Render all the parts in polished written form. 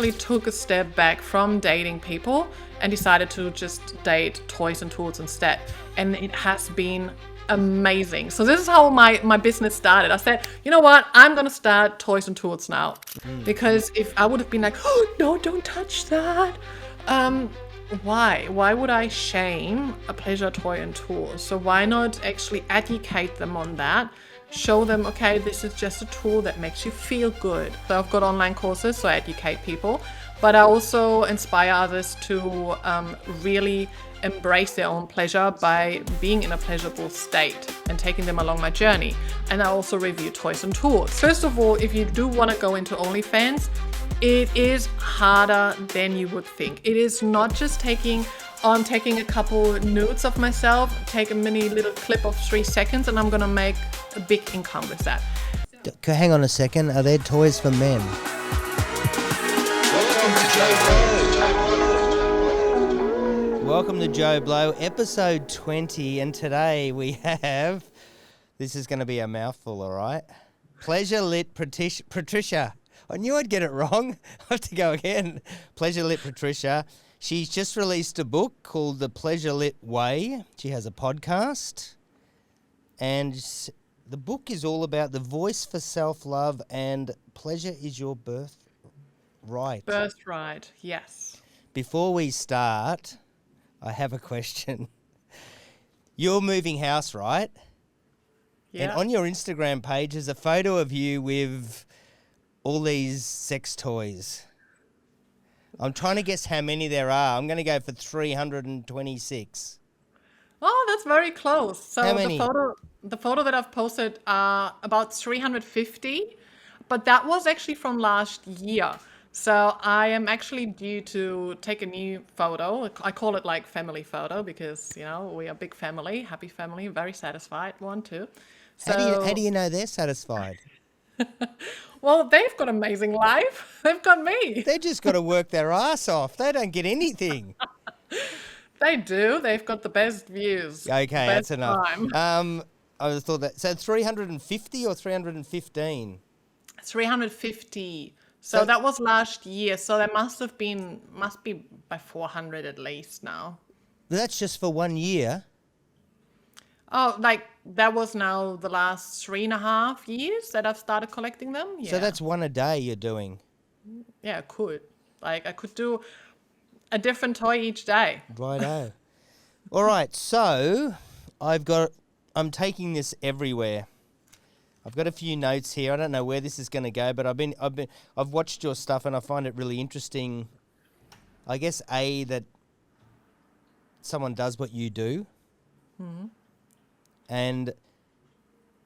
actually took a step back from dating people and decided to just date toys and tools instead. And it has been amazing. So this is how my business started. I said, you know what? I'm going to start toys and tools now. Because if I would have been like, oh, no, don't touch that. Why? Why would I shame a pleasure toy and tool? So why not actually educate them on that? Show them, okay, this is just a tool that makes you feel good. So I've got online courses, so I educate people, but I also inspire others to really embrace their own pleasure by being in a pleasurable state and taking them along my journey. And I also review toys and tools. First of all, if you do want to go into OnlyFans, it is harder than you would think. It is not just taking a couple nudes of myself, take a mini little clip of 3 seconds, and I'm gonna make a big income with that. Hang on a second, are there toys for men? Welcome to Joe Blow, episode 20, and today we have, this is going to be a mouthful, all right? Pleasure Lit Patricia. I knew I'd get it wrong. I have to go again. Pleasure Lit Patricia. She's just released a book called The Pleasure Lit Way. She has a podcast. And the book is all about the voice for self-love and pleasure is your birthright. Birthright, yes. Before we start, I have a question. You're moving house, right? Yeah. And on your Instagram page is a photo of you with all these sex toys. I'm trying to guess how many there are. I'm going to go for 326. Oh, that's very close. So How many? the photo that I've posted are about 350, but that was actually from last year. So I am actually due to take a new photo. I call it like family photo because, you know, we are a big family, happy family, very satisfied one too. So, How do you know they're satisfied? well, they've got amazing life. They've got me. They just got to work their ass off. They don't get anything. They do. They've got the best views. Okay, best that's enough. time. I just thought that. So 350 or 315? 350. So that was last year. So there must be by 400 at least now. That's just for 1 year. Oh, like that was now the last 3.5 years that I've started collecting them. Yeah. So that's one a day you're doing. Yeah, I could. Like I could do a different toy each day. Righto. All right, so I'm taking this everywhere. I've got a few notes here. I don't know where this is going to go, but I've watched your stuff and I find it really interesting. I guess that someone does what you do. Mm-hmm. And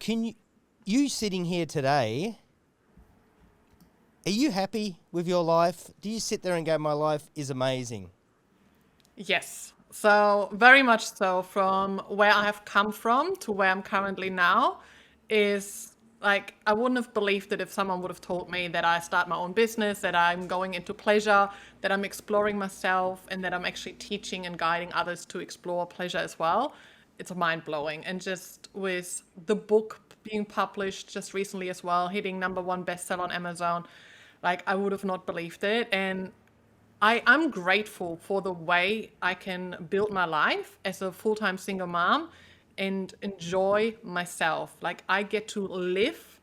can you sitting here today, are you happy with your life? Do you sit there and go, my life is amazing? Yes. So very much so. From where I have come from to where I'm currently now is like, I wouldn't have believed it if someone would have told me that I start my own business, that I'm going into pleasure, that I'm exploring myself, and that I'm actually teaching and guiding others to explore pleasure as well. It's mind-blowing. And just with the book being published just recently as well, hitting #1 bestseller on Amazon, like I would have not believed it. And I'm grateful for the way I can build my life as a full-time single mom and enjoy myself. Like I get to live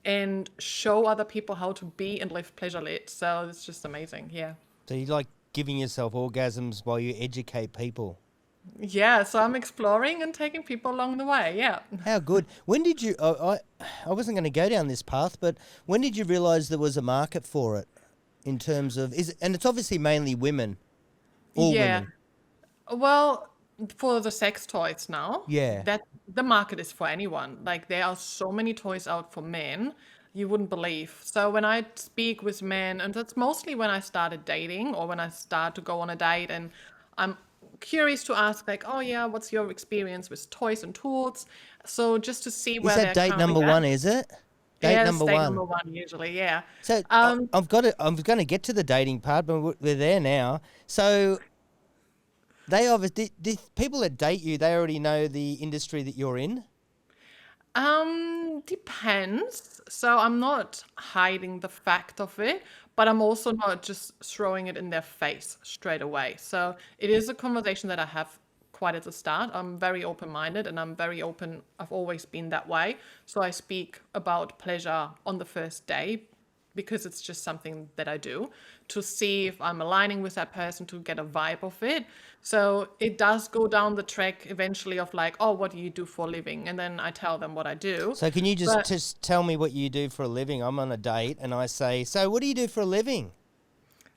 and show other people how to be and live pleasure lit. So it's just amazing. Yeah. So you like giving yourself orgasms while you educate people? Yeah, so I'm exploring and taking people along the way. Yeah. How good. When did you, I wasn't going to go down this path, but when did you realise there was a market for it in terms of, and it's obviously mainly women, all women. Well, for the sex toys now, Yeah. that the market is for anyone. Like there are so many toys out for men, you wouldn't believe. So when I speak with men, and that's mostly when I started dating or when I start to go on a date and I'm curious to ask like, oh yeah, what's your experience with toys and tools? So just to see where Is that they're date number currently one, at. is it? Date Yeah, number it's date one. number one usually, yeah. So I'm going to get to the dating part, but we're there now. So they obviously, the people that date you, they already know the industry that you're in. Depends. So I'm not hiding the fact of it, but I'm also not just throwing it in their face straight away. So it is a conversation that I have quite at the start. I'm very open-minded and I'm very open. I've always been that way. So I speak about pleasure on the first day because it's just something that I do to see if I'm aligning with that person, to get a vibe of it. So it does go down the track eventually of like, oh, what do you do for a living? And then I tell them what I do. So can you But just tell me what you do for a living? I'm on a date and I say, so what do you do for a living?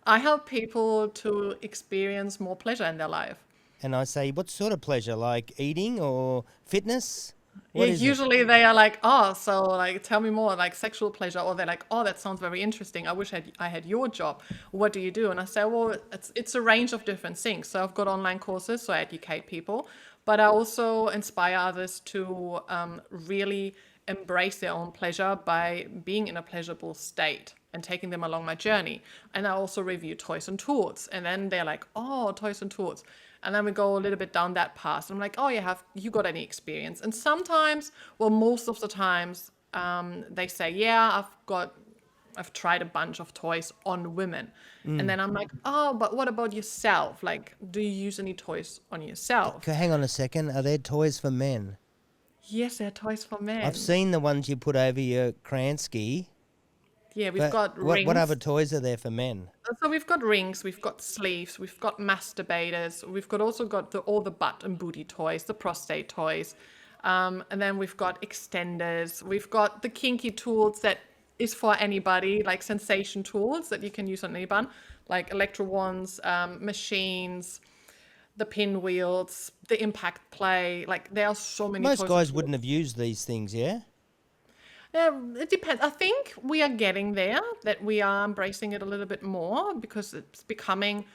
I help people to experience more pleasure in their life. And I say, what sort of pleasure? Like eating or fitness? Yeah, What is it? usually they are like, oh, so like tell me more, like sexual pleasure, or they're like, oh, that sounds very interesting. I wish I had your job. What do you do? And I say, well, it's a range of different things. So I've got online courses, so I educate people, but I also inspire others to really embrace their own pleasure by being in a pleasurable state and taking them along my journey. And I also review toys and tools, and then they're like, oh, toys and tools. And then we go a little bit down that path. I'm like, oh, have you got any experience? And sometimes, well, most of the times, they say, yeah, I've tried a bunch of toys on women. And then I'm like, oh, but what about yourself? Like, do you use any toys on yourself? Hang on a second. Are there toys for men? Yes, they're toys for men. I've seen the ones you put over your Kransky. Yeah, we've But got what rings. other toys are there for men? So we've got rings, we've got sleeves, we've got masturbators, we've got also got all the butt and booty toys, the prostate toys, and then we've got extenders, we've got the kinky tools that is for anybody, like sensation tools that you can use on anyone, like electro wands, machines, the pinwheels, the impact play. Like there are so many. Most toys and guys tools. wouldn't have used these things, yeah? Yeah, it depends. I think we are getting there, that we are embracing it a little bit more because it's becoming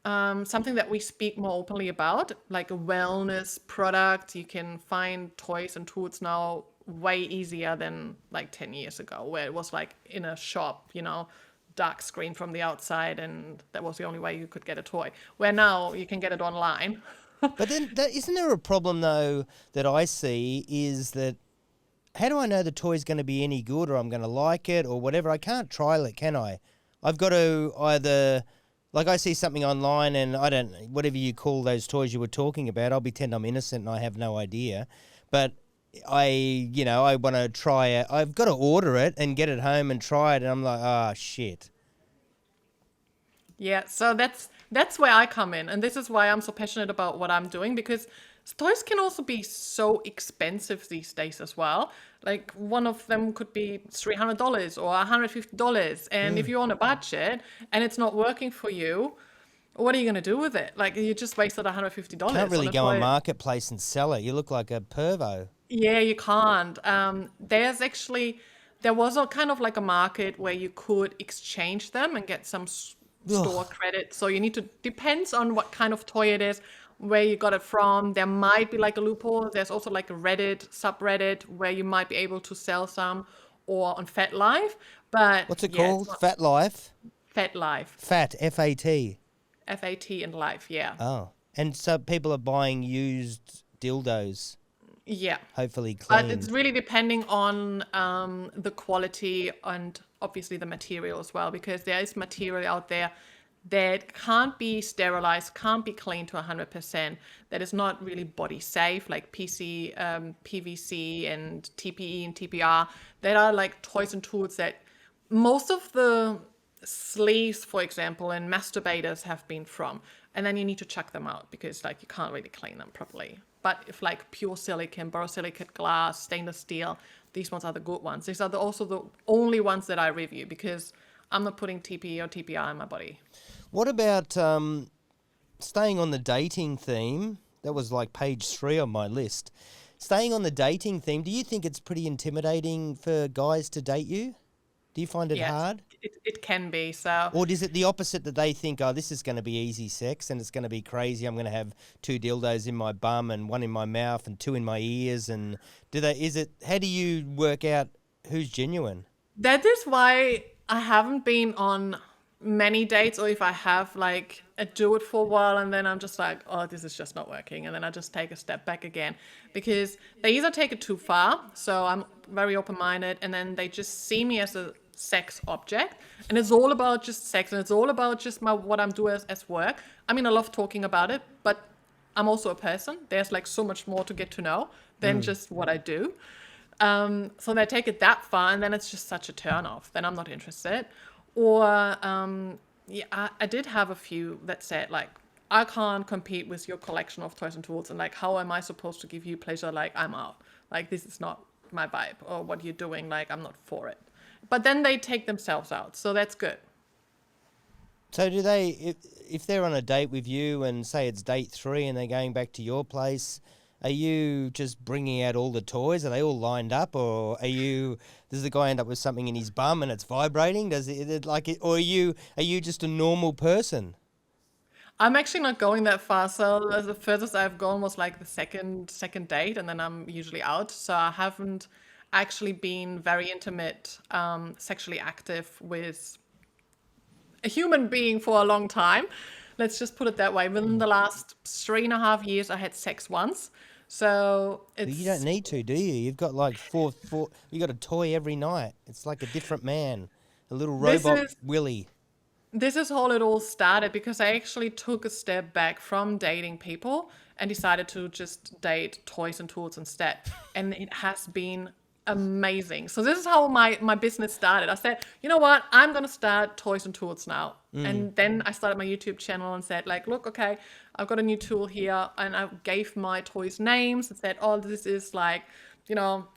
something that we speak more openly about, like a wellness product. You can find toys and tools now way easier than like 10 years ago, where it was like in a shop, dark screen from the outside, and that was the only way you could get a toy. Where now you can get it online. But then isn't there a problem, though, that I see is that how do I know the toy's going to be any good or I'm going to like it or whatever? I can't trial it, can I? I've got to either, like I see something online and I don't, whatever you call those toys you were talking about, I'll pretend I'm innocent and I have no idea. But I want to try it. I've got to order it and get it home and try it. And I'm like, oh, shit. Yeah, so that's where I come in, and this is why I'm so passionate about what I'm doing, because toys can also be so expensive these days as well. Like one of them could be $300 or $150, and if you're on a budget and it's not working for you, what are you gonna do with it? Like you just wasted $150 Can't really on a go on toy. Marketplace and sell it. You look like a pervo. Yeah, you can't. There was a kind of like a market where you could exchange them and get some store Ugh. credit. So you need to, depends on what kind of toy it is, where you got it from. There might be like a loophole. There's also like a Reddit subreddit where you might be able to sell some, or on Fat Life. But What's it yeah, it's called? not Fat Life? Fat Life. Fat, F-A-T. FAT and Life, yeah. Oh. And so people are buying used dildos, Yeah. hopefully But clean. it's really depending on the quality and obviously the material as well, because there is material out there that can't be sterilized, can't be cleaned to 100%, that is not really body safe, like PVC and TPE and TPR, that are like toys and tools that most of the sleeves, for example, and masturbators have been from. And then you need to chuck them out because like you can't really clean them properly. But if like pure silicon, borosilicate glass, stainless steel, these ones are the good ones. These are also the only ones that I review because I'm not putting TPE or TPR in my body. What about staying on the dating theme? That was like page 3 on my list. Staying on the dating theme, do you think it's pretty intimidating for guys to date you? Do you find it Yes, hard? it can be. So Or is it the opposite, that they think, oh, this is going to be easy sex and it's going to be crazy. I'm going to have 2 dildos in my bum and 1 in my mouth and 2 in my ears. And how do you work out who's genuine? that is why I haven't been on many dates, or if I have, like, I do it for a while and then I'm just like, oh, this is just not working. And then I just take a step back again because they either take it too far. So I'm very open minded, and then they just see me as a sex object, and it's all about just sex, and it's all about just what I'm doing as work. I mean, I love talking about it, but I'm also a person. There's like so much more to get to know than just what I do. So they take it that far, and then it's just such a turn off. Then I'm not interested. Or yeah, I did have a few that said like, I can't compete with your collection of toys and tools, and like, how am I supposed to give you pleasure? Like, I'm out. Like, this is not my vibe, or what you're doing. Like, I'm not for it. But then they take themselves out, so that's good. So do they, if they're on a date with you and say it's date 3 and they're going back to your place, are you just bringing out all the toys? Are they all lined up, or does the guy end up with something in his bum and it's vibrating? Does it like it, or are you just a normal person? I'm actually not going that far. So the furthest I've gone was like the second date, and then I'm usually out. So I haven't actually been very intimate, sexually active with a human being for a long time. Let's just put it that way. Within the last 3.5 years, I had sex once. So But you don't it's need to, do you? You've got like four. You got a toy every night. It's like a different man, a little this robot is Willy. this is how it all started, because I actually took a step back from dating people and decided to just date toys and tools instead. And it has been amazing. So this is how my business started. I said, you know what? I'm going to start toys and tools now. And then I started my YouTube channel and said like, look, okay, I've got a new tool here. And I gave my toys names and said, oh, this is like,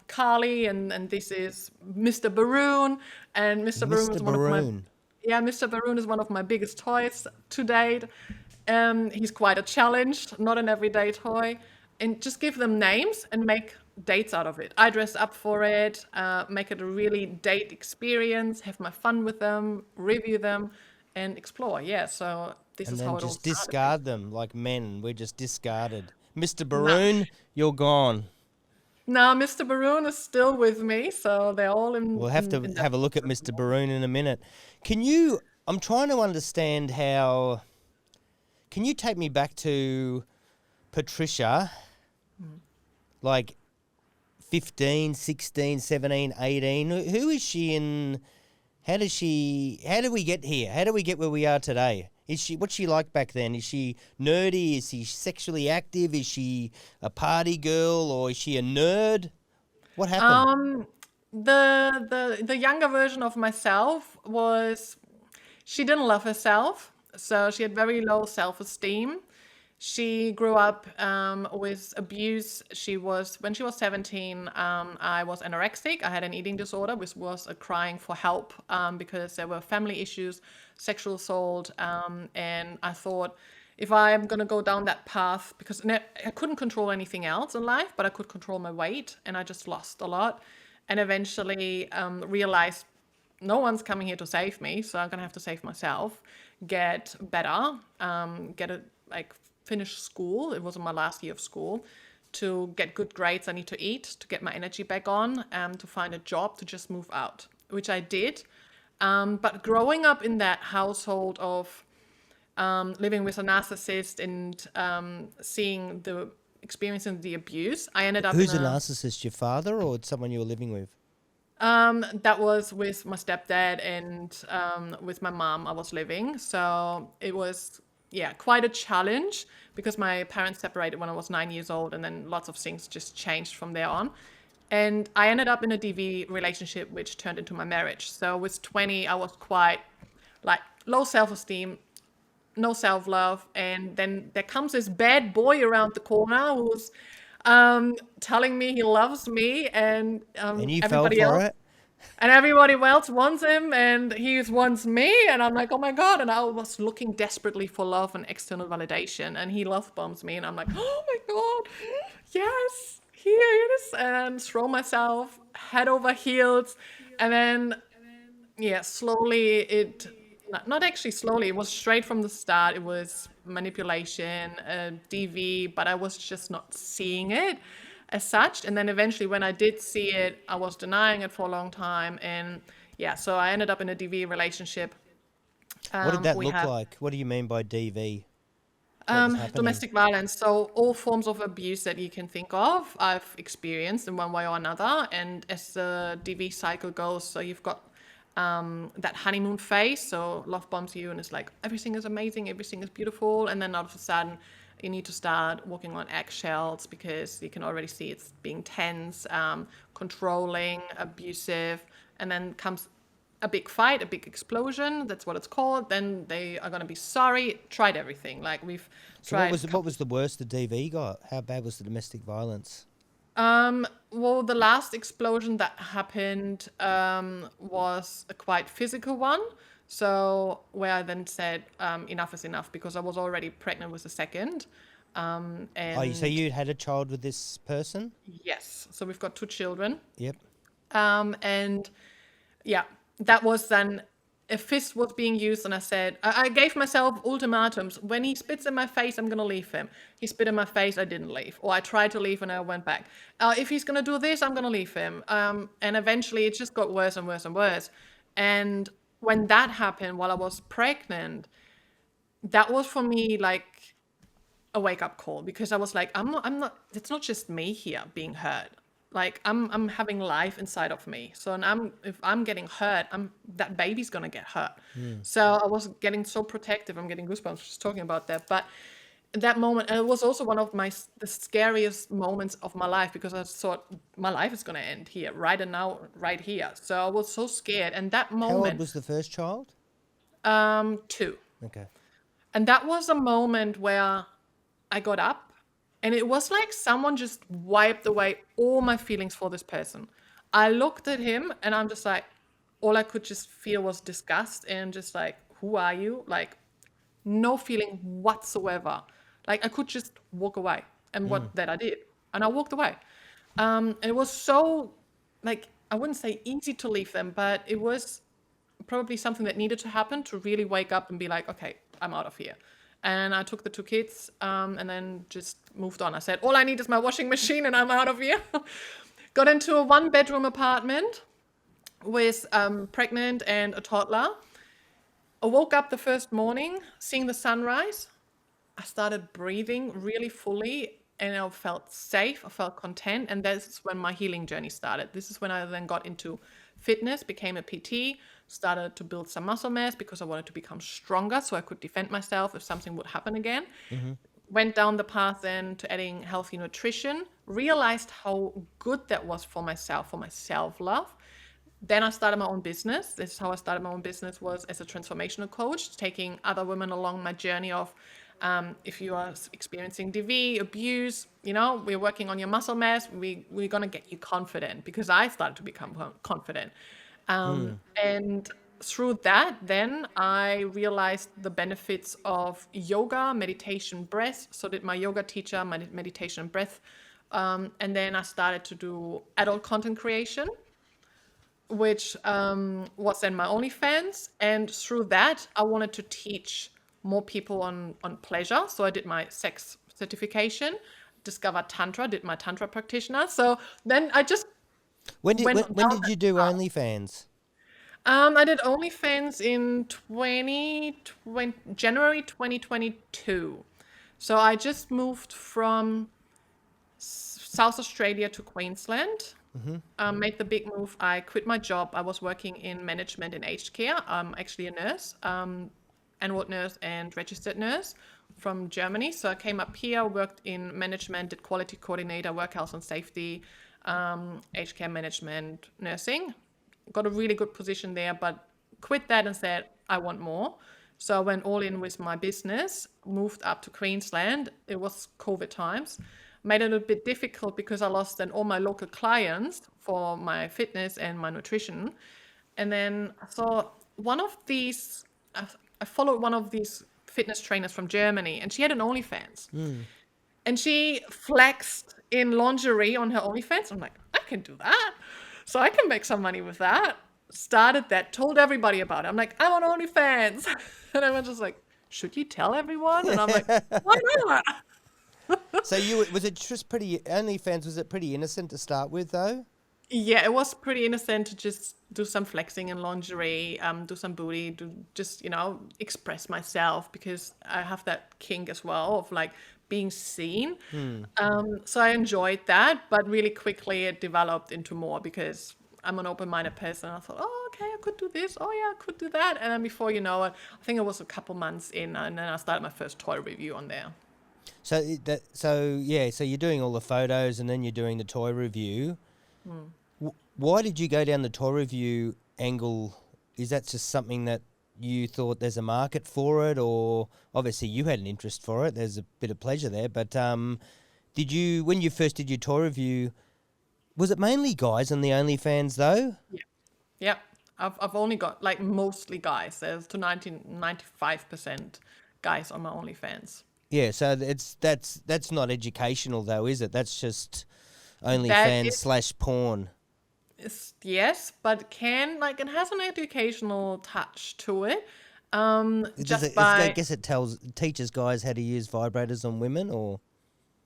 Carly, and this is Mr. Baroon. And Mr. Baroon Mr. was one of my Baroon. yeah, Mr. Baroon is one of my biggest toys to date. He's quite a challenge, not an everyday toy. And just give them names and make dates out of it. I dress up for it, make it a really date experience, have my fun with them, review them, and explore. Yeah, so this And is then how it all just started. discard them like men. We're just discarded. Mr. Nah. Baroon, you're gone. Now, Mr. Baroon is still with me, so they're all in, We'll have in, to in that have a look at process. Mr. Baroon in a minute. I'm trying to understand how, can you take me back to Patricia, like 15, 16, 17, 18? Who is she in? How do we get here? How do we get where we are today? What's she like back then? Is she nerdy? Is she sexually active? Is she a party girl, or is she a nerd? What happened? Um, the younger version of myself was, she didn't love herself, so she had very low self-esteem. She grew up with abuse. When she was 17, I was anorexic. I had an eating disorder, which was a crying for help, because there were family issues, sexual assault, and I thought, if I'm gonna go down that path, because I couldn't control anything else in life, but I could control my weight, and I just lost a lot, and eventually realized no one's coming here to save me, so I'm gonna have to save myself, get better, like finish school. It was my last year of school. To get good grades, I need to eat, to get my energy back on, to find a job, to just move out, which I did. But growing up in that household of living with a narcissist and experiencing the abuse, I ended up in Who's a a narcissist? Your father or someone you were living with? that was with my stepdad and with my mom I was living. So it was, yeah, quite a challenge, because my parents separated when I was 9 years old, and then lots of things just changed from there on. And I ended up in a DV relationship, which turned into my marriage. So with 20, I was quite like low self-esteem, no self-love, and then there comes this bad boy around the corner who's telling me he loves me, and And you fell everybody for else it? and everybody else wants him, and he wants me, and I'm like, oh my god. And I was looking desperately for love and external validation, and he love bombs me, and I'm like, oh my god, yes, here it is, and throw myself head over heels. And then, yeah, slowly not actually slowly, it was straight from the start. It was manipulation, DV, but I was just not seeing it as such. And then eventually, when I did see it, I was denying it for a long time. And yeah, so I ended up in a DV relationship. What did that We look have like? What do you mean by DV? What was happening? domestic violence. So all forms of abuse that you can think of, I've experienced in one way or another. And as the DV cycle goes, so you've got that honeymoon phase. So love bombs you and it's like everything is amazing, everything is beautiful, and then all of a sudden you need to start walking on eggshells because you can already see it's being tense, controlling, abusive, and then comes a big fight, a big explosion. That's what it's called. Then they are going to be sorry. Tried everything. Like we've So tried. what was the worst the DV got? How bad was the domestic violence? Well, the last explosion that happened was a quite physical one. So where I then said enough is enough because I was already pregnant with the second. Oh, so And you had a child with this person? yes, so we've got two children. Yep. And yeah, that was then a fist was being used, and I said, I gave myself ultimatums. When he spits in my face, I'm gonna leave him. He spit in my face, I didn't leave, or I tried to leave and I went back. If he's gonna do this, I'm gonna leave him. And eventually, it just got worse and worse and worse. And when that happened, while I was pregnant, that was for me like a wake up call because I was like, I'm not, it's not just me here being hurt. Like I'm having life inside of me. So and if I'm getting hurt, that baby's gonna get hurt. So I was getting so protective. I'm getting goosebumps just talking about that. But that moment, and it was also one of the scariest moments of my life because I thought my life is gonna end here, right and now, right here. So I was so scared. And that How old moment, was the first child? 2. Okay. And that was a moment where I got up and it was like someone just wiped away all my feelings for this person. I looked at him and I'm just like, all I could just feel was disgust and just like, who are you? Like, no feeling whatsoever. Like, I could just walk away. And what that I did. And I walked away. And it was so, like, I wouldn't say easy to leave them, but it was probably something that needed to happen to really wake up and be like, okay, I'm out of here. And I took the 2 kids and then just moved on. I said, all I need is my washing machine and I'm out of here. Got into a 1-bedroom apartment with pregnant and a toddler. I woke up the first morning, seeing the sunrise. I started breathing really fully and I felt safe, I felt content. And this is when my healing journey started. This is when I then got into fitness, became a PT, started to build some muscle mass because I wanted to become stronger so I could defend myself if something would happen again. Went down the path then to adding healthy nutrition, realized how good that was for myself, for my self-love. Then I started my own business. This is how I started my own business, was as a transformational coach, taking other women along my journey of if you are experiencing DV, abuse, we're working on your muscle mass. We're going to get you confident because I started to become confident. And through that, then I realized the benefits of yoga, meditation, breath. So did my yoga teacher, my meditation and breath. And then I started to do adult content creation, which was then my OnlyFans. And through that, I wanted to teach more people on pleasure. So I did my sex certification, discovered Tantra, did my Tantra practitioner. So then I just When did went when down did you do OnlyFans? I did OnlyFans in January 2022. So I just moved from South Australia to Queensland. Made the big move. I quit my job. I was working in management in aged care. I'm actually a nurse, enrolled nurse and registered nurse from Germany. So I came up here, worked in management, did quality coordinator, work health and safety, aged care management, nursing. Got a really good position there, but quit that and said, I want more. So I went all in with my business, moved up to Queensland. It was COVID times. Made it a bit difficult because I lost then all my local clients for my fitness and my nutrition. And then I saw I followed one of these fitness trainers from Germany, and she had an OnlyFans. And she flexed in lingerie on her OnlyFans. I'm like, I can do that. So I can make some money with that. Started that, told everybody about it. I'm like, I'm on OnlyFans. And everyone's just like, should you tell everyone? And I'm like, why not? So was it just pretty OnlyFans? Was it pretty innocent to start with though? Yeah, it was pretty innocent to just do some flexing in lingerie, do some booty, just express myself because I have that kink as well of like being seen. So I enjoyed that, but really quickly it developed into more because I'm an open-minded person. I thought, oh, okay, I could do this. Oh, yeah, I could do that. And then before you know it, I think it was a couple months in, and then I started my first toy review on there. So you're doing all the photos and then you're doing the toy review. Why did you go down the toy review angle? Is that just something that you thought there's a market for it, or obviously you had an interest for it? There's a bit of pleasure there, but did you, when you first did your toy review, was it mainly guys on the OnlyFans though? Yeah. Yep. I've only got like mostly guys. There's to 95% guys on my OnlyFans. Yeah, so that's not educational though, is it? That's just That OnlyFans / porn. yes, but it has an educational touch to it. I guess it teaches guys how to use vibrators on women, or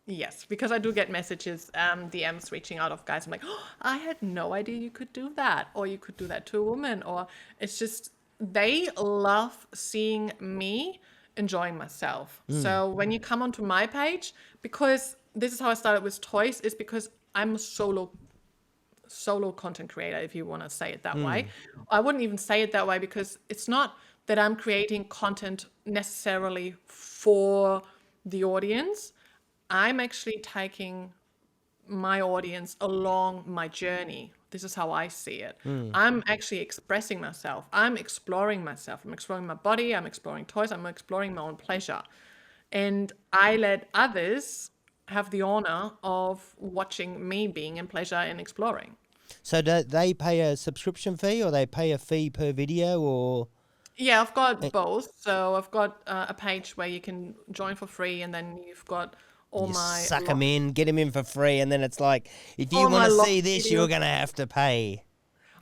Yes, because I do get messages, DMs reaching out of guys. I'm like, oh, I had no idea you could do that, or you could do that to a woman, or it's just they love seeing me enjoying myself. So when you come onto my page, because this is how I started with toys, is because I'm a solo content creator, if you want to say it that way. I wouldn't even say it that way because it's not that I'm creating content necessarily for the audience. I'm actually taking my audience along my journey. This is how I see it. I'm actually expressing myself. I'm exploring myself. I'm exploring my body. I'm exploring toys. I'm exploring my own pleasure. And I let others have the honor of watching me being in pleasure and exploring. so do they pay a subscription fee, or they pay a fee per video, or Yeah, I've got both. So I've got a page where you can join for free, and then you've got all you my suck them in, get them in for free, and then it's like, if you all want my to locked see this, you're videos. going to have to pay.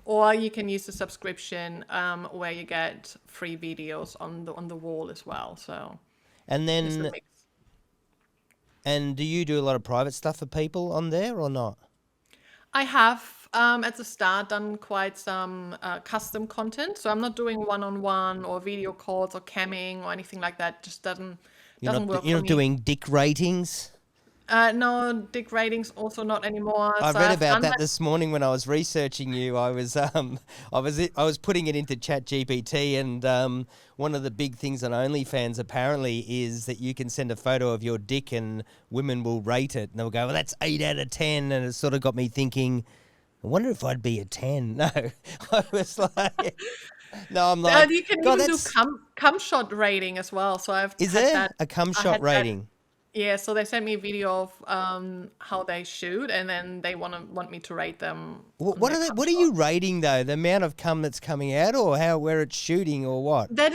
Or you can use the subscription where you get free videos on the wall as well. So And it's a then, mix. and do you do a lot of private stuff for people on there or not? I have at the start done quite some custom content. So I'm not doing one-on-one or video calls or camming or anything like that. Just doesn't work You're for not me. doing dick ratings? No, dick ratings also not anymore. I So read I've about done that that. this morning when I was researching you. I was putting it into Chat GPT, and one of the big things on OnlyFans apparently is that you can send a photo of your dick and women will rate it, and they'll go, "Well, that's 8 out of 10," and it sort of got me thinking, I wonder if I'd be a 10. No, I was like, no, I'm like, You can God, even do that's, cum shot rating as well. So I've is had there that. a cum I shot had that. rating? Yeah, so they sent me a video of how they shoot, and then they want me to rate them on their cum What are shot. you rating though? The amount of cum that's coming out, or where it's shooting, or what? I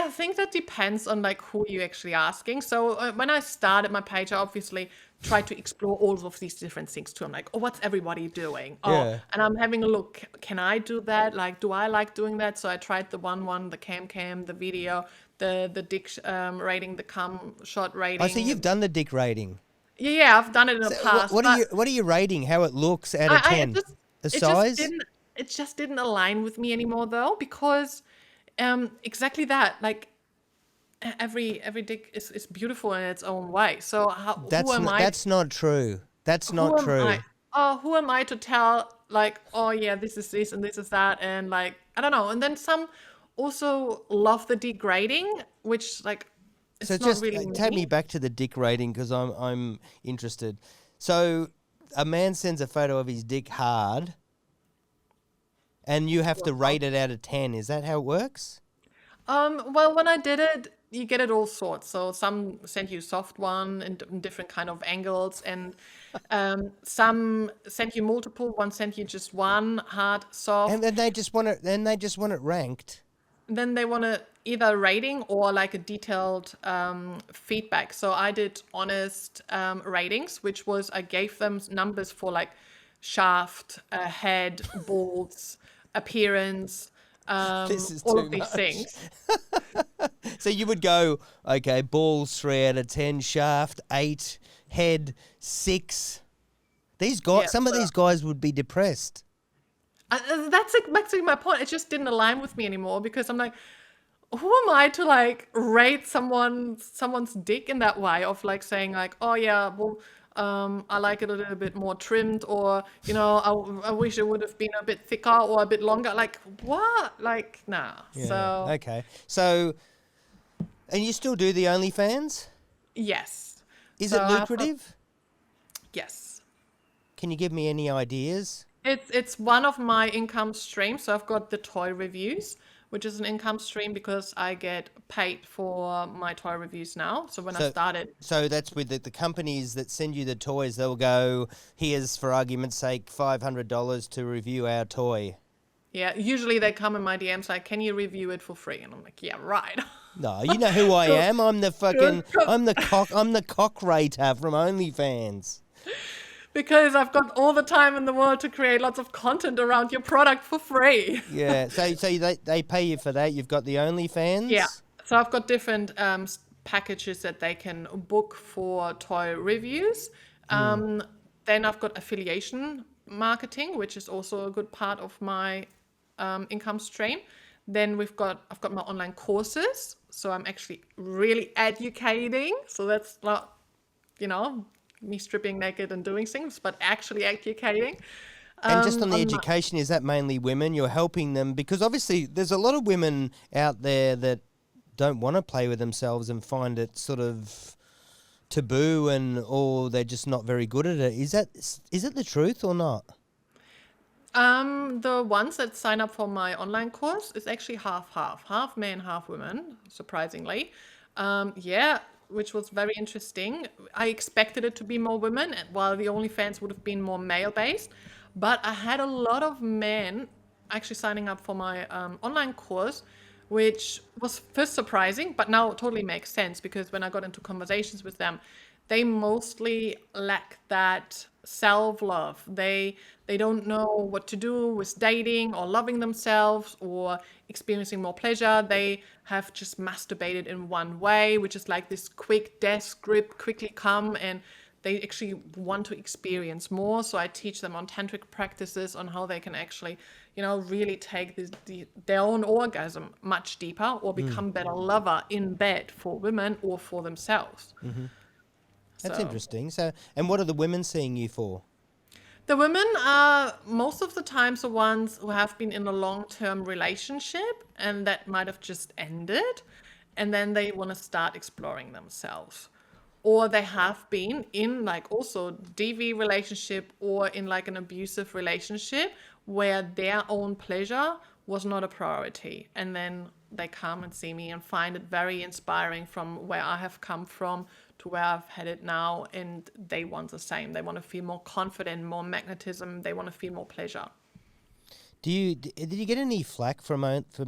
think that depends on like who you're actually asking. So when I started my page, I obviously tried to explore all of these different things too. I'm like, oh, what's everybody doing? Oh, Yeah. and I'm having a look. Can I do that? Like, do I like doing that? So I tried the the cam, the video, the dick rating, the cum shot Oh, so you've rating. done the dick rating. Yeah, I've done it in the So past, what are but you rating? How it looks out of I 10? The it just size? didn't it just didn't align with me anymore though because exactly that like every dick is beautiful in its own way. So That's not true. That's who not am I true. who am I to tell like, oh yeah, this is this and this is that, and like I don't know. And then some also love the degrading, which like So it's not just really take me me. back to the dick rating, because I'm interested. So a man sends a photo of his dick hard, and you have to rate it out of 10. Is that how it works? Well, when I did it, you get it all sorts. So some send you soft one in different kind of angles, and some send you multiple. One send you just one hard, And soft. then they just want it. Then they just want it ranked. Then they want to either rating or like a detailed feedback. So I did honest ratings, which was I gave them numbers for like shaft, head, balls, appearance, This is all too of these much. things. So you would go, okay, balls 3 out of 10, shaft 8, head 6. These Yeah. guys, some of So these guys would be depressed. that's exactly my point. It just didn't align with me anymore because I'm like, who am I to like rate someone's dick in that way of like saying like, oh yeah, well, I like it a little bit more trimmed, or I wish it would have been a bit thicker or a bit longer. Like what? Like nah. Yeah. So Okay. So, and you still do the OnlyFans? yes. Is So it I've got lucrative? yes. Can you give me any ideas? It's one of my income streams. So I've got the toy reviews, which is an income stream because I get paid for my toy reviews now. So when I So, started, so that's with the companies that send you the toys. They'll go, here's, for argument's sake, $500 to review our toy. yeah, usually they come in my DMs like, "Can you review it for free?" And I'm like, "Yeah, right." No, you know who I Cool. am. I'm the Good. fucking, I'm the cock rater from OnlyFans. Because I've got all the time in the world to create lots of content around your product for free. Yeah. So they pay you for that. You've got the Yeah. OnlyFans. So I've got different packages that they can book for toy reviews. Um, then I've got affiliation marketing, which is also a good part of my income stream. Then I've got my online courses. So I'm actually really educating. So that's not, you know, me stripping naked and doing things, but actually educating. And just on the On my, education, is that mainly women? You're helping them because obviously there's a lot of women out there that don't want to play with themselves and find it sort of taboo or they're just not very good at it. Is it the truth or not? The ones that sign up for my online course is actually half men, half women, surprisingly. Yeah, which was very interesting. I expected it to be more women, while the OnlyFans would have been more male based. But I had a lot of men actually signing up for my online course, which was first surprising, but now totally makes sense because when I got into conversations with them, they mostly lack that self-love. They don't know what to do with dating or loving themselves or experiencing more pleasure. They have just masturbated in one way, which is like this quick death grip, quickly come, and they actually want to experience more. So I teach them on tantric practices on how they can actually, really take their own orgasm much deeper or become better lover in bed for women or for themselves. That's So interesting. So, and what are the women seeing you for? the women are most of the times the ones who have been in a long-term relationship and that might have just ended, and then they want to start exploring themselves. Or they have been in like also DV relationship or in like an abusive relationship where their own pleasure was not a priority. And then they come and see me and find it very inspiring from where I have come from to where I've had it now. And they want the same. They want to feel more confident, more magnetism. They want to feel more pleasure. Did you get any flack from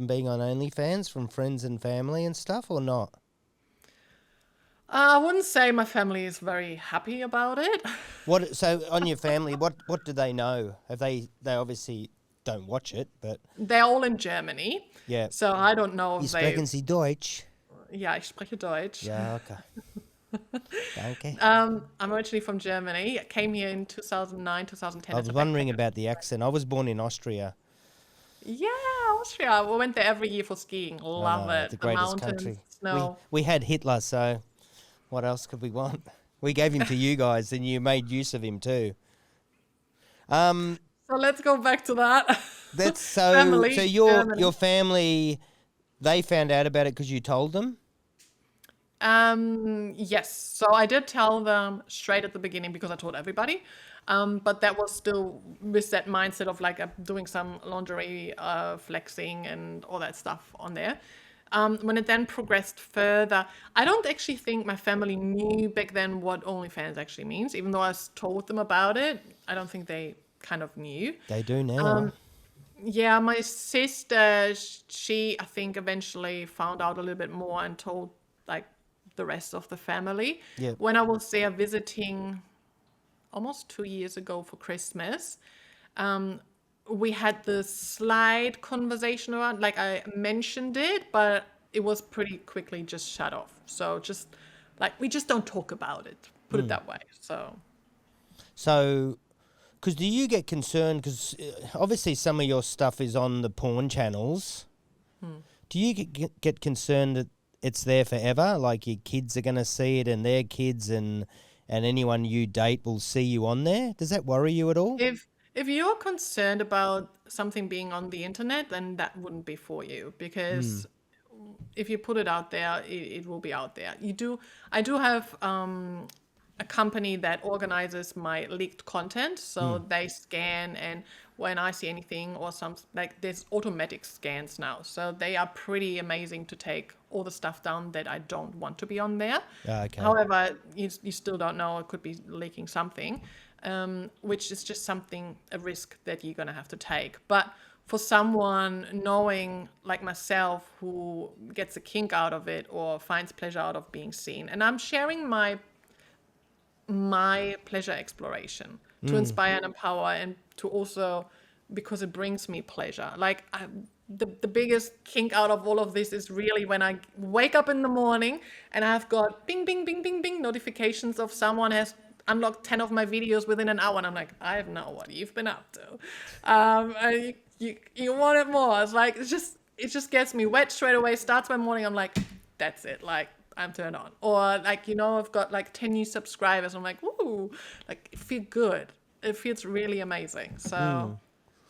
being on OnlyFans from friends and family and stuff or not? I wouldn't say my family is very happy about it. So on your family, what do they know? They obviously don't watch it, but They're all in Germany. yeah. So I don't know You if they... sprechen Sie Deutsch? Ja, ich spreche Deutsch. Ja, okay. Danke. I'm originally from Germany. I came here in 2009, 2010 I as was a wondering backpacker. about the accent. I was born in Austria. Yeah, Austria. We went there every year for skiing. I Love know, it. the The greatest mountains, country. snow. We had Hitler, so what else could we want? We gave him to you guys, and you made use of him too. So let's go back to that. That's so. Family, So your Germany. family, they found out about it because you told them. Yes. So I did tell them straight at the beginning because I told everybody. But that was still with that mindset of like doing some lingerie flexing and all that stuff on there. When it then progressed further, I don't actually think my family knew back then what OnlyFans actually means. Even though I told them about it, I don't think they kind of knew. They do now. Yeah, my sister, she I think eventually found out a little bit more and told like the rest of the family. Yeah. When I was there visiting almost 2 years ago for Christmas, we had this slight conversation around, like I mentioned it, but it was pretty quickly just shut off. So just like we just don't talk about it, put it that way. So, because do you get concerned? Because obviously some of your stuff is on the porn channels. Do you get concerned that it's there forever? Like your kids are going to see it and their kids and and anyone you date will see you on there? Does that worry you at all? If you're concerned about something being on the internet, then that wouldn't be for you, because if you put it out there, it will be out there. I do have a company that organizes my leaked content, so they scan, and when I see anything or some, like, there's automatic scans now, so they are pretty amazing to take all the stuff down that I don't want to be on there. Okay. However, you still don't know, it could be leaking something, which is just a risk that you're going to have to take. But for someone knowing, like myself, who gets a kink out of it or finds pleasure out of being seen, and I'm sharing my pleasure exploration to inspire and empower, and to also, because it brings me pleasure. Like, the biggest kink out of all of this is really when I wake up in the morning and I've got bing, bing, bing, bing, bing notifications of someone has unlocked 10 of my videos within an hour, and I'm like, I know what you've been up to. And you want it more. It's like, it just gets me wet straight away, starts my morning. I'm like, that's it. Like, I'm turned on. Or, like, I've got like 10 new subscribers. I'm like, ooh, like, it feels good. It feels really amazing. So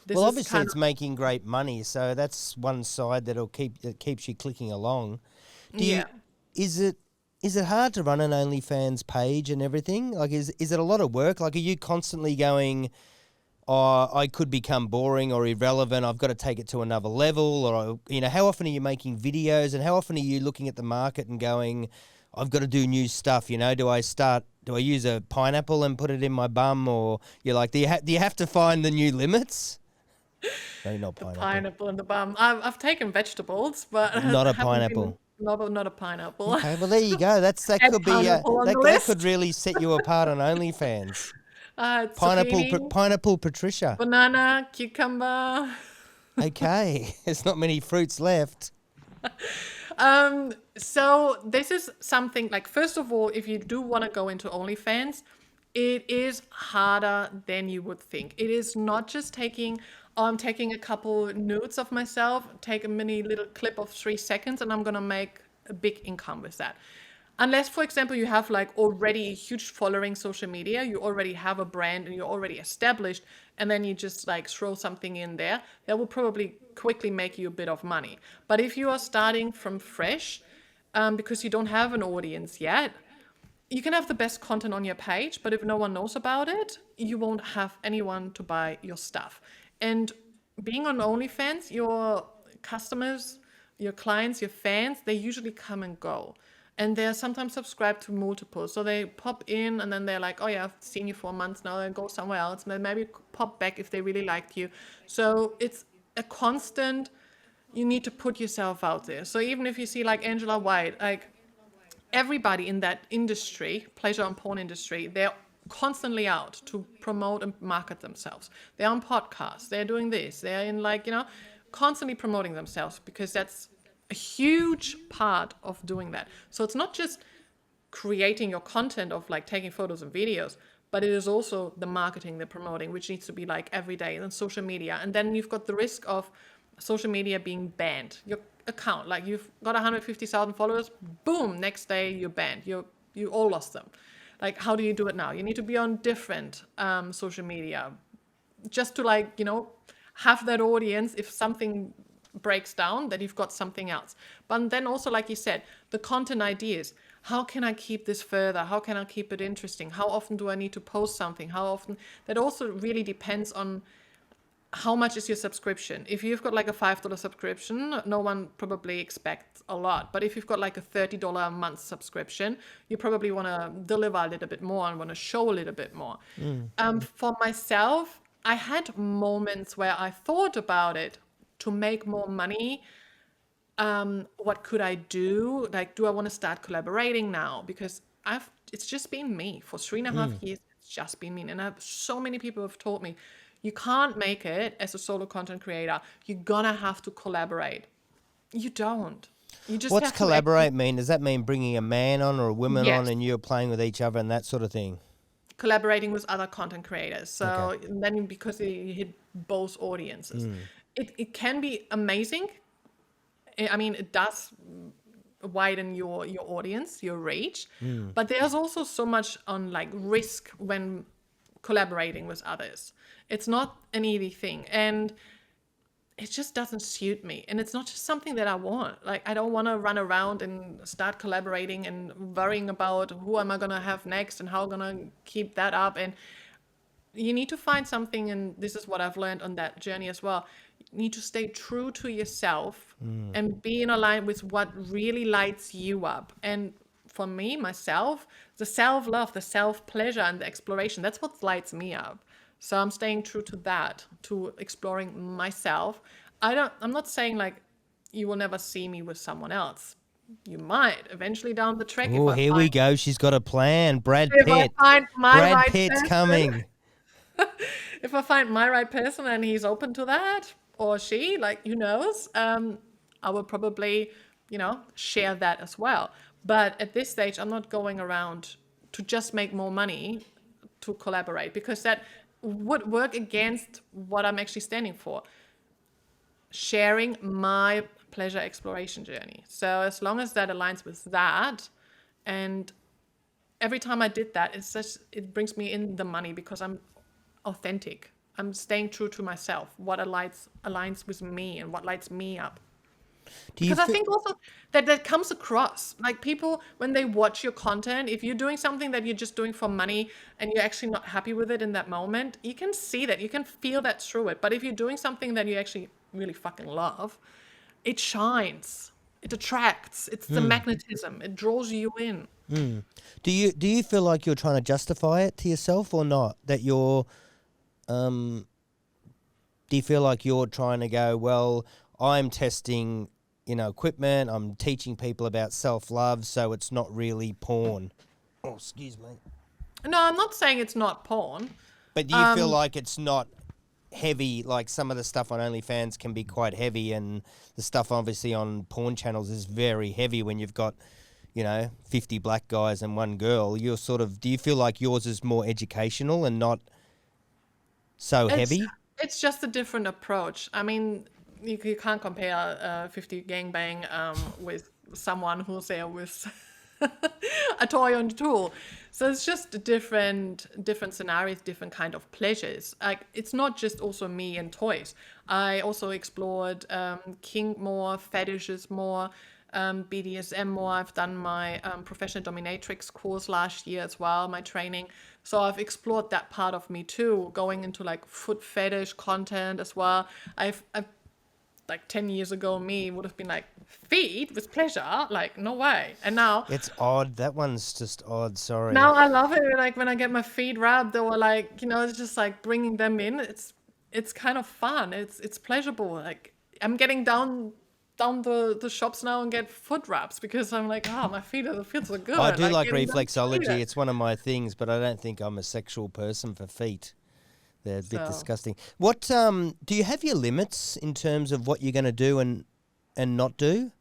this Well, is obviously kind it's making great money, so that one side that keeps you clicking along. of, yeah. Is it hard to run an OnlyFans page and everything? Like, is it a lot of work? Like, are you constantly going, oh, I could become boring or irrelevant, I've got to take it to another level? Or, how often are you making videos, and how often are you looking at the market and going, I've got to do new stuff? Do I use a pineapple and put it in my bum? Or you're like, do you have to find the new limits? No, not pineapple. Pineapple in the bum. I've taken vegetables, but Not a haven't been, pineapple. not a pineapple. Okay, well there you go. That Add could be pineapple on the that could list. really set you apart on OnlyFans. Zucchini, Pineapple Patricia. banana, cucumber. Okay, there's not many fruits left. So this is something, like, first of all, if you do want to go into OnlyFans, it is harder than you would think. It is not just taking a couple nudes of myself, take a mini little clip of 3 seconds, and I'm gonna make a big income with that. Unless, for example, you have like already a huge following social media, you already have a brand and you're already established, and then you just like throw something in there, that will probably quickly make you a bit of money. But if you are starting from fresh, because you don't have an audience yet, you can have the best content on your page, but if no one knows about it, you won't have anyone to buy your stuff. And being on OnlyFans, your customers, your clients, your fans, they usually come and go. And they're sometimes subscribed to multiple. So they pop in and then they're like, oh yeah, I've seen you for months now, and go somewhere else. And then maybe pop back if they really liked you. So it's a constant, you need to put yourself out there. So even if you see like Angela White, like, everybody in that industry, pleasure and porn industry, they're constantly out to promote and market themselves. They're on podcasts, they're doing this, they're in like, constantly promoting themselves, because that's a huge part of doing that. So it's not just creating your content of like taking photos and videos, but it is also the marketing, the promoting, which needs to be like every day, and social media. And then you've got the risk of social media being banned. Your account, like, you've got 150,000 followers, boom, next day you're banned. You all lost them. Like, how do you do it now? You need to be on different social media just to like, have that audience. If something breaks down, that you've got something else. But then also, like you said, the content ideas. How can I keep this further? How can I keep it interesting? How often do I need to post something? How often? That also really depends on how much is your subscription. If you've got like a $5 subscription, no one probably expects a lot. But if you've got like a $30 a month subscription, you probably want to deliver a little bit more and want to show a little bit more. For myself, I had moments where I thought about it to make more money. What could I do? Like, do I want to start collaborating now? Because it's just been me for 3.5 years. It's just been me. And so many people have told me, you can't make it as a solo content creator. You're gonna have to collaborate. You don't. You just What's have collaborate mean? Does that mean bringing a man on or a woman Yes. on and you're playing with each other and that sort of thing? collaborating with other content creators. So Okay. then, because you hit both audiences, it can be amazing. I mean, it does widen your audience, your reach. But there's also so much on like risk when collaborating with others. It's not an easy thing, and it just doesn't suit me, and it's not just something that I want. Like, I don't want to run around and start collaborating and worrying about who am I going to have next and how I'm going to keep that up. And you need to find something, and this is what I've learned on that journey as well. You need to stay true to yourself and be in alignment with what really lights you up. And for me, myself, the self-love, the self-pleasure, and the exploration, that's what lights me up. So I'm staying true to that, to exploring myself. I'm not saying like you will never see me with someone else. You might eventually down the track Oh, here we go. She's got a plan. Brad if I Pitt. find my Brad right Pitt's person. coming. If I find my right person and he's open to that, or she, like, who knows, I will probably, share that as well. But at this stage, I'm not going around to just make more money to collaborate, because that would work against what I'm actually standing for. Sharing my pleasure exploration journey. So as long as that aligns with that, and every time I did that, it brings me in the money because I'm authentic. I'm staying true to myself, what aligns with me and what lights me up. Because I think also that comes across. Like, people, when they watch your content, if you're doing something that you're just doing for money and you're actually not happy with it in that moment, you can see that, you can feel that through it. But if you're doing something that you actually really fucking love, it shines, it attracts, it's the magnetism, it draws you in. Do you feel like you're trying to justify it to yourself or not? That you're do you feel like you're trying to go, well, I'm testing, equipment, I'm teaching people about self-love, so it's not really porn? Oh, excuse me. No, I'm not saying it's not porn. But do you feel like it's not heavy? Like, some of the stuff on OnlyFans can be quite heavy, and the stuff obviously on porn channels is very heavy when you've got, 50 black guys and one girl. Do you feel like yours is more educational and not so heavy? It's just a different approach. I mean, you can't compare 50 gangbang with someone who's there with a toy and a tool. So it's just different scenarios, different kind of pleasures. Like, it's not just also me and toys. I also explored kink more, fetishes more, BDSM more. I've done my professional dominatrix course last year as well, my training. So I've explored that part of me too, going into like foot fetish content as well. I've like 10 years ago, me would have been like, feet with pleasure? Like, no way. And now It's odd. That one's just odd. Sorry. now I love it. Like, when I get my feet rubbed, or like, it's just like bringing them in. It's kind of fun. It's pleasurable. Like, I'm getting down the shops now and get foot rubs because I'm like, oh, my feet feel so good. I do like getting them reflexology. treated. It's one of my things, but I don't think I'm a sexual person for feet. They're a bit So- disgusting. What do you have your limits in terms of what you're going to do and not do?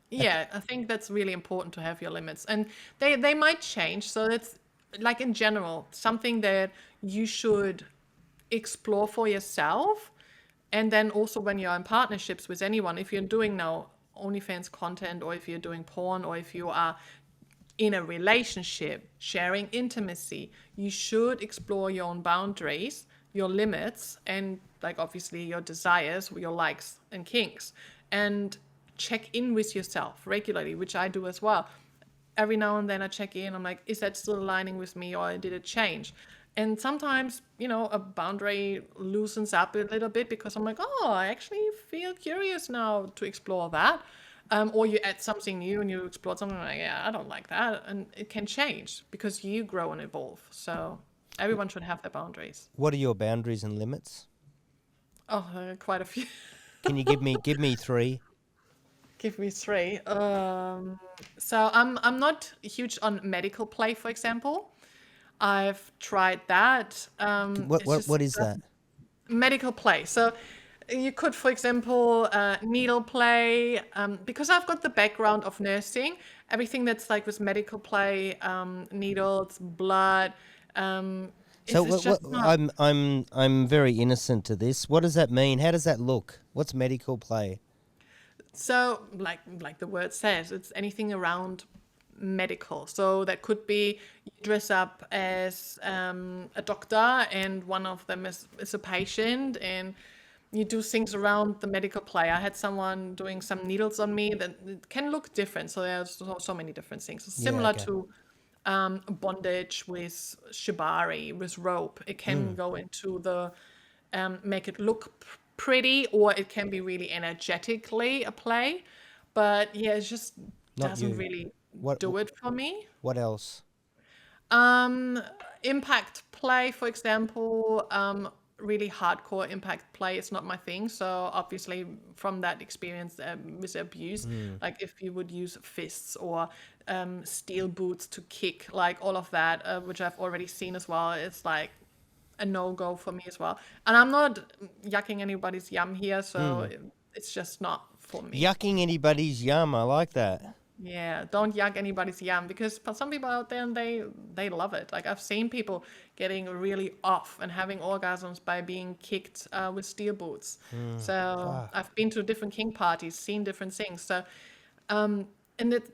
Yeah, I think that's really important to have your limits, and they might change. So it's like, in general, something that you should explore for yourself. And then also, when you're in partnerships with anyone, if you're doing now OnlyFans content, or if you're doing porn, or if you are in a relationship sharing intimacy, you should explore your own boundaries, your limits, and like, obviously, your desires, your likes and kinks, and check in with yourself regularly, which I do as well. Every now and then I check in. I'm like, is that still aligning with me, or did it change? And sometimes, a boundary loosens up a little bit because I'm like, oh, I actually feel curious now to explore that. Or you add something new and you explore something like, yeah, I don't like that. And it can change because you grow and evolve. So everyone should have their boundaries. What are your boundaries and limits? Oh, quite a few. Can you give me 3? Give me 3. So I'm not huge on medical play, for example. I've tried that. What is that? Medical play. So you could, for example, needle play. Because I've got the background of nursing, everything that's like with medical play, needles, blood. So It's just not. I'm very innocent to this. What does that mean? How does that look? What's medical play? So, like the word says, it's anything around medical. So that could be you dress up as a doctor, and one of them is a patient, and you do things around the medical play. I had someone doing some needles on me that it can look different. So there's so many different things. So Yeah, similar okay. to bondage with shibari, with rope. It can go into the make it look pretty, or it can be really energetically a play. But yeah, it just Not doesn't you. really What do it for me. what else? Um, Impact play, for example, really hardcore impact play is not my thing. So obviously, from that experience with abuse, like if you would use fists or steel boots to kick, like all of that, which I've already seen as well, it's like a no-go for me as well. And I'm not yucking anybody's yum here, so it's just not for me. Yucking anybody's yum. I like that. Yeah, don't yuck anybody's yum, because some people out there, and they love it. Like I've seen people getting really off and having orgasms by being kicked with steel boots. So Fuck. I've been to different king parties, seen different things. So and it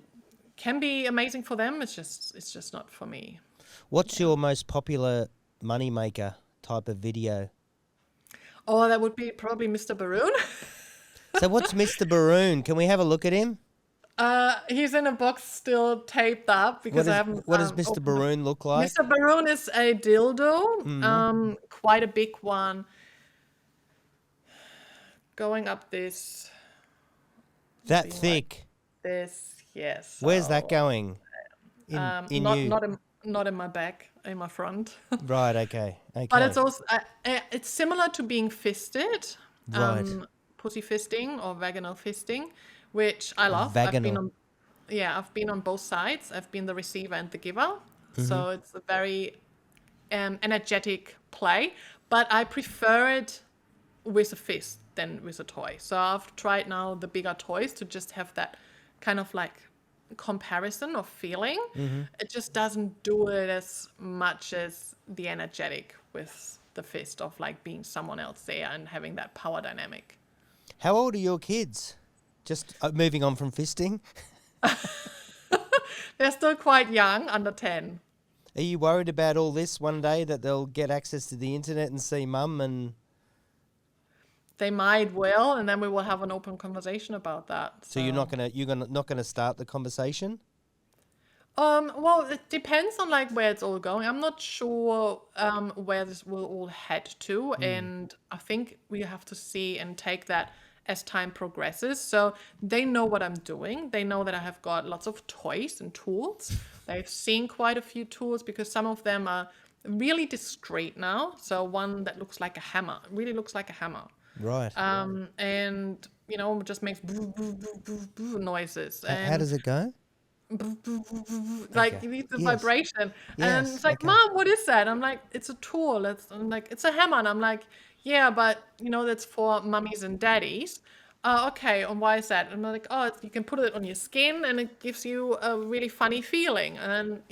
can be amazing for them. It's just not for me. What's your most popular moneymaker type of video? Oh, that would be probably Mr. Baroon. So what's Mr. Baroon? Can we have a look at him? He's in a box still taped up because I haven't What does Mr. opened it. Baroon look like? Mr. Baroon is a dildo, quite a big one, going up this, That being like thick. this. Yes. Where's that So, going? In not you. not in my back, in my front. Right, okay. But Okay. it's also it's similar to being fisted, Right. pussy fisting or vaginal fisting, which I love. Vaginal. I've been on both sides. I've been the receiver and the giver. So it's a very energetic play, but I prefer it with a fist than with a toy. So I've tried now the bigger toys to just have that kind of like comparison of feeling. It just doesn't do it as much as the energetic with the fist of like being someone else there and having that power dynamic. How old are your kids? Just moving on from fisting. They're still quite young, under 10. Are you worried about all this one day that they'll get access to the internet and see mum and They might will, and then we will have an open conversation about that. so you're not gonna start the conversation? Well, it depends on like where it's all going. I'm not sure where this will all head to, and I think we have to see and take that as time progresses. So they know what I'm doing. They know that I have got lots of toys and tools. They've seen quite a few tools because some of them are really discreet now. So one that looks like a hammer, really looks like a hammer. Right. And just makes boo, boo, boo, boo, boo noises. How And does it go? like Okay. you need the Yes. vibration, and Yes. it's like, Okay. Mom, what is that? I'm like, it's a tool. I'm like, it's a hammer. And I'm like, yeah, but that's for mummies and daddies. Okay, and why is that? And I'm like, oh, you can put it on your skin and it gives you a really funny feeling. And then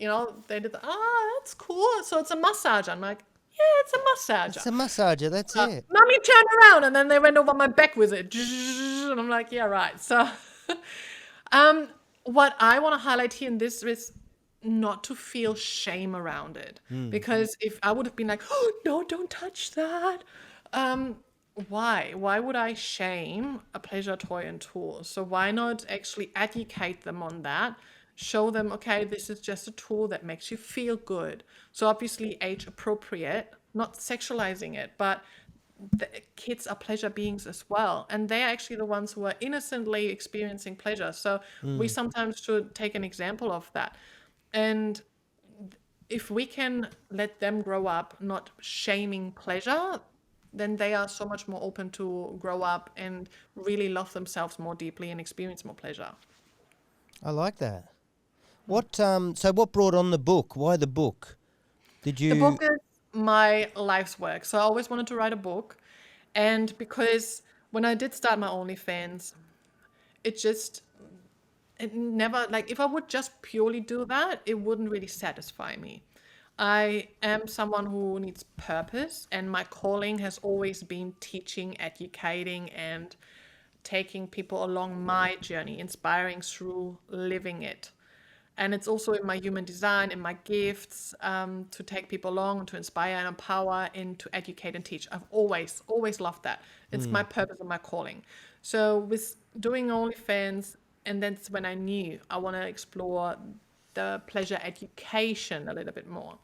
they did, that's cool, so it's a massager. I'm like, yeah, it's a massager. It's a massager, that's it. Mommy, turn around. And then they went over my back with it, and I'm like, yeah, right. So what I want to highlight here in this is not to feel shame around it. Because if I would have been like, oh, no, don't touch that. Why would I shame a pleasure toy and tool? So why not actually educate them on that? Show them, okay, this is just a tool that makes you feel good. So obviously age appropriate, not sexualizing it, but the kids are pleasure beings as well, and they're actually the ones who are innocently experiencing pleasure. So we sometimes should take an example of that. And if we can let them grow up not shaming pleasure, then they are so much more open to grow up and really love themselves more deeply and experience more pleasure. I like that. What brought on the book? Why the book? Did The you book is my life's work. So I always wanted to write a book. And because when I did start my OnlyFans, it never, like, if I would just purely do that, it wouldn't really satisfy me. I am someone who needs purpose, and my calling has always been teaching, educating, and taking people along my journey, inspiring through living it. And it's also in my human design, in my gifts, to take people along, to inspire and empower, and to educate and teach. I've always loved that. It's my purpose and my calling. So with doing OnlyFans, and that's when I knew I want to explore the pleasure education a little bit more.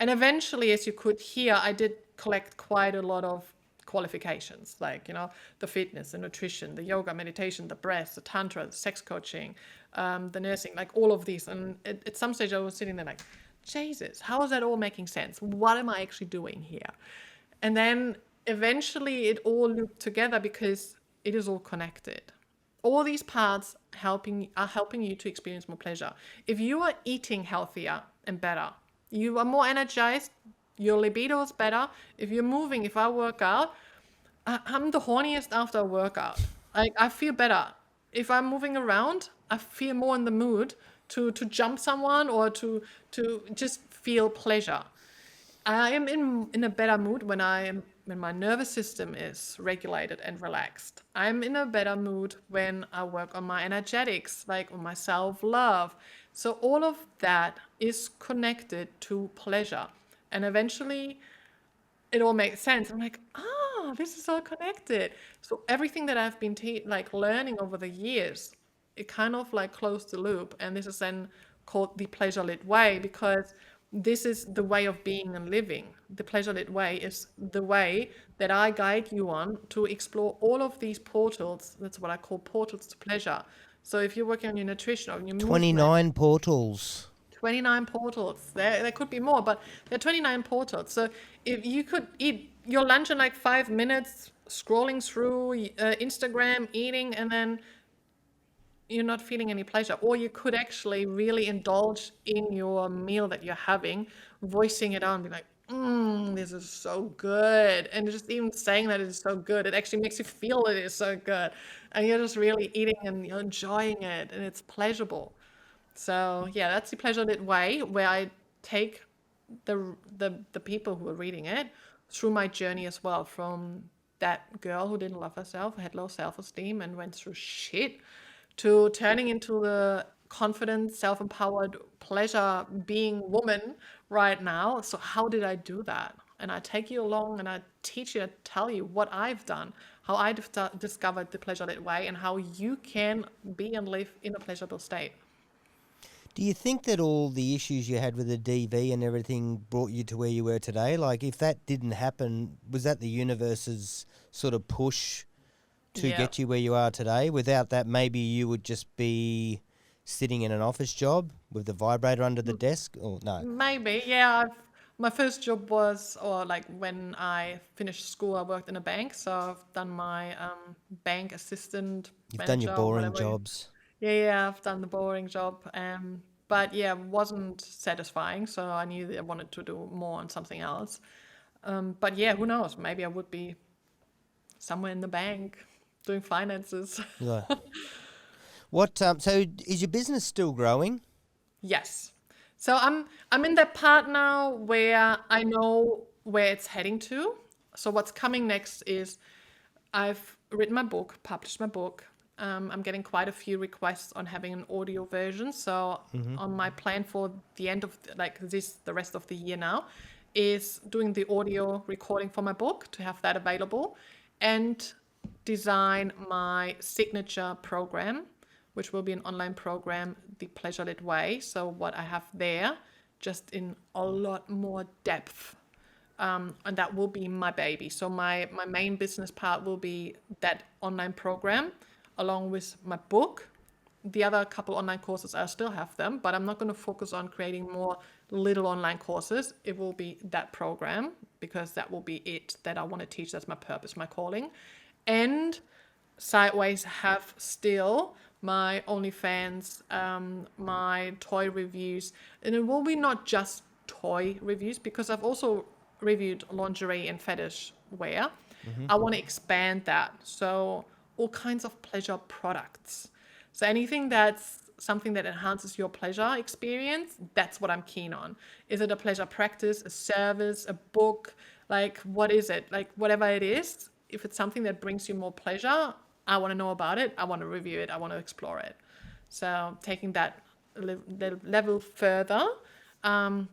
And eventually, as you could hear, I did collect quite a lot of qualifications, like, the fitness, the nutrition, the yoga, meditation, the breath, the tantra, the sex coaching, the nursing, like all of these. And at some stage I was sitting there like, Jesus, how is that all making sense? What am I actually doing here? And then eventually it all looped together because it is all connected. All these parts are helping you to experience more pleasure. If you are eating healthier and better, you are more energized, your libido is better. If you're moving, if I work out, I'm the horniest after a workout. I feel better. If I'm moving around, I feel more in the mood to jump someone or to just feel pleasure. I am in a better mood when my nervous system is regulated and relaxed. I'm in a better mood when I work on my energetics, like on my self-love. So all of that is connected to pleasure. And eventually it all makes sense. I'm like, this is all connected. So everything that I've been learning over the years, it kind of like closed the loop. And this is then called the pleasure lit way, because this is the way of being and living. The pleasure lit way is the way that I guide you on to explore all of these portals. That's what I call portals to pleasure. So if you're working on your nutrition or on your movement, 29 portals. 29 portals. There could be more, but there are 29 portals. So if you could eat your lunch in like 5 minutes, scrolling through Instagram, eating, and then you're not feeling any pleasure. Or you could actually really indulge in your meal that you're having, voicing it out and be like, this is so good. And just even saying that it is so good, it actually makes you feel it is so good. And you're just really eating and you're enjoying it, and it's pleasurable. So yeah, that's the pleasure lit way, where I take the people who are reading it through my journey as well, from that girl who didn't love herself, had low self-esteem and went through shit, to turning into the confident, self-empowered, pleasure being woman right now. So how did I do that? And I take you along and I teach you, I tell you what I've done, how I discovered the pleasure lit way, and how you can be and live in a pleasurable state. Do you think that all the issues you had with the DV and everything brought you to where you were today? Like, if that didn't happen, was that the universe's sort of push to get you where you are today? Without that, maybe you would just be sitting in an office job with the vibrator under the desk? Or no? Maybe, yeah. My first job was, or like when I finished school, I worked in a bank. So I've done my bank assistant, You've done your manager, boring whatever. jobs. Yeah, I've done the boring job. But yeah, wasn't satisfying. So I knew that I wanted to do more on something else. But yeah, who knows? Maybe I would be somewhere in the bank doing finances. Yeah. What? So is your business still growing? Yes. So I'm in that part now where I know where it's heading to. So what's coming next is I've written my book, published my book. I'm getting quite a few requests on having an audio version. So on my plan for the end of the rest of the year now, is doing the audio recording for my book to have that available, and design my signature program, which will be an online program, the Pleasure Lit Way. So what I have there, just in a lot more depth. And that will be my baby. So my main business part will be that online program, along with my book. The other couple online courses, I still have them, but I'm not going to focus on creating more little online courses. It will be that program, because that will be it that I want to teach. That's my purpose, my calling. And sideways have still my OnlyFans, my toy reviews. And it will be not just toy reviews, because I've also reviewed lingerie and fetish wear. I want to expand that. So all kinds of pleasure products. So anything that's something that enhances your pleasure experience, that's what I'm keen on. Is it a pleasure practice, a service, a book? Like, what is it? Like, whatever it is, if it's something that brings you more pleasure, I want to know about it. I want to review it. I want to explore it. So taking that level further. Um,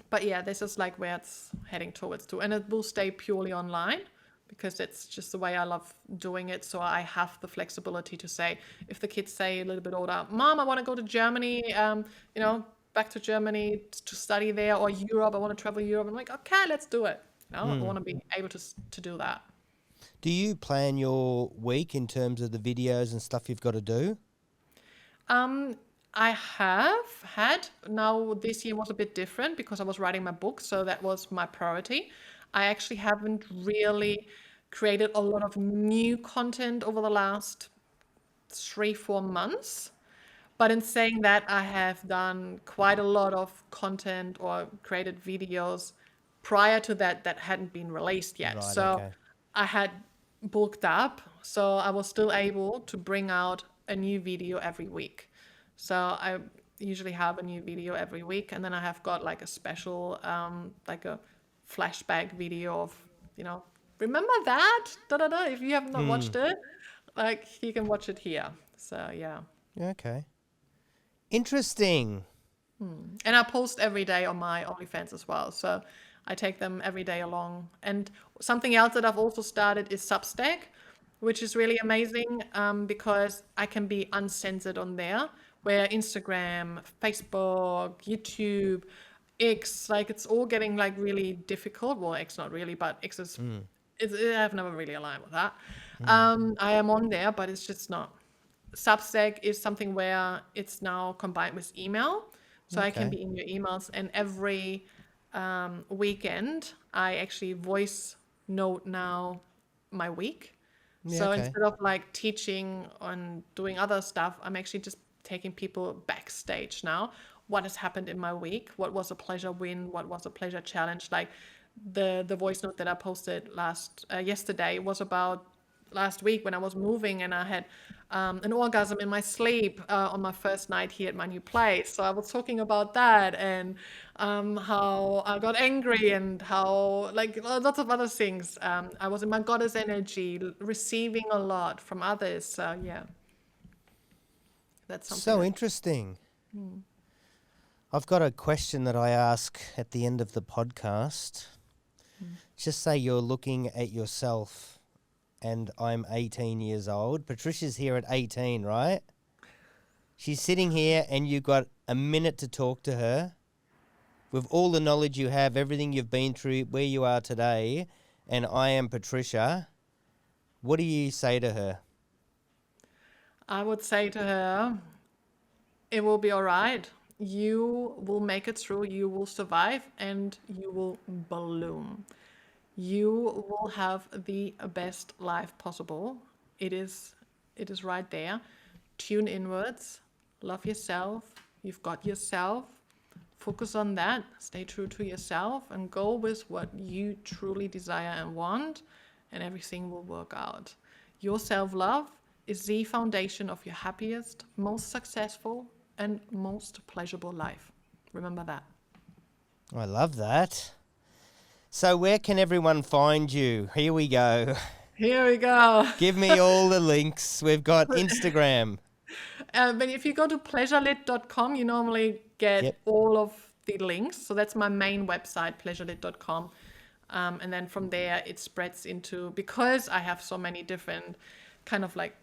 but yeah, this is like where it's heading towards to, and it will stay purely online because it's just the way I love doing it. So I have the flexibility to say, if the kids say a little bit older, Mom, I want to go to Germany, you know, back to Germany to study there, or Europe, I want to travel Europe. I'm like, okay, let's do it. You know, I want to be able to do that. Do you plan your week in terms of the videos and stuff you've got to do? I have had. Now, this year was a bit different because I was writing my book, so that was my priority. I actually haven't really created a lot of new content over the last 3, 4 months. But in saying that, I have done quite a lot of content or created videos prior to that that hadn't been released yet. Right, So okay. I had bulked up, so I was still able to bring out a new video every week. So I usually have a new video every week, and then I have got like a special, like a flashback video of, you know, remember that? Da da da. If you have not watched it, like you can watch it here. So yeah. Okay. Interesting. And I post every day on my OnlyFans as well. So I take them every day along. And something else that I've also started is Substack, which is really amazing because I can be uncensored on there, where Instagram, Facebook, YouTube, X, like it's all getting like really difficult. Well, X not really, but X is, I've never really aligned with that. I am on there, but it's just not. Substack is something where it's now combined with email. So I can Okay. be in your emails, and every weekend I actually voice note now my week. Yeah, So okay. instead of like teaching and doing other stuff, I'm actually just taking people backstage now. What has happened in my week? What was a pleasure win? What was a pleasure challenge? Like the voice note that I posted yesterday was about last week when I was moving and I had an orgasm in my sleep on my first night here at my new place. So I was talking about that and how I got angry and how like lots of other things. I was in my goddess energy, receiving a lot from others. So yeah, that's something So that. interesting. I've got a question that I ask at the end of the podcast. Just say you're looking at yourself and I'm 18 years old. Patricia's here at 18, right? She's sitting here and you've got a minute to talk to her with all the knowledge you have, everything you've been through, where you are today, and I am Patricia. What do you say to her? I would say to her, it will be all right. You will make it through, you will survive, and you will bloom. You will have the best life possible. It is right there. Tune inwards, love yourself. You've got yourself. Focus on that. Stay true to yourself and go with what you truly desire and want, and everything will work out. Your self-love is the foundation of your happiest, most successful, and most pleasurable life. Remember that. I love that. So where can everyone find you? Here we go. Here we go. Give me all the links. We've got Instagram. But if you go to pleasurelit.com, you normally get Yep. all of the links. So that's my main website, pleasurelit.com. And then from there, it spreads into, because I have so many different kind of like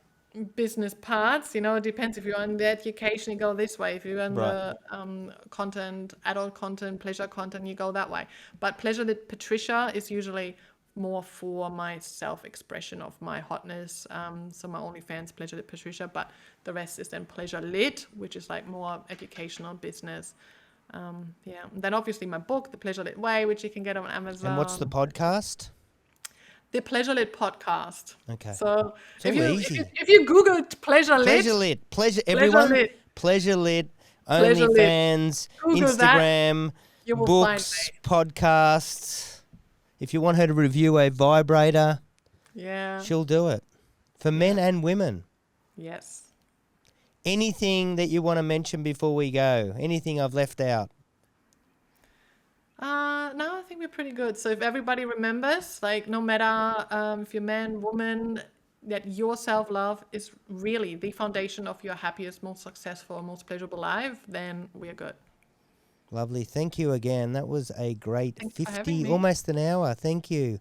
business parts, you know, it depends. If you're in the education, you go this way. If you're in Right. the content, adult content, pleasure content, you go that way. But Pleasure Lit Patricia is usually more for my self-expression of my hotness. So my OnlyFans, Pleasure Lit Patricia, but the rest is then Pleasure Lit, which is like more educational business. Yeah. Then obviously my book, The Pleasure Lit Way, which you can get on Amazon. And what's the podcast? The Pleasure Lit podcast. Okay. So It's if all you easy. if you Googled Pleasure Lit, Pleasure Lit. Everyone. Lit. Pleasure Lit. Pleasure Lit. OnlyFans. Google that, Instagram. you will Books. find me. Podcasts. If you want her to review a vibrator, Yeah. she'll do it. For men and women. Yes. Anything that you want to mention before we go? Anything I've left out? No, I think we're pretty good. So if everybody remembers, like no matter if you're man, woman, that your self-love is really the foundation of your happiest, most successful, most pleasurable life, then we're good. Lovely. Thank you again. That was a great Thanks for having 50, me. almost an hour. Thank you.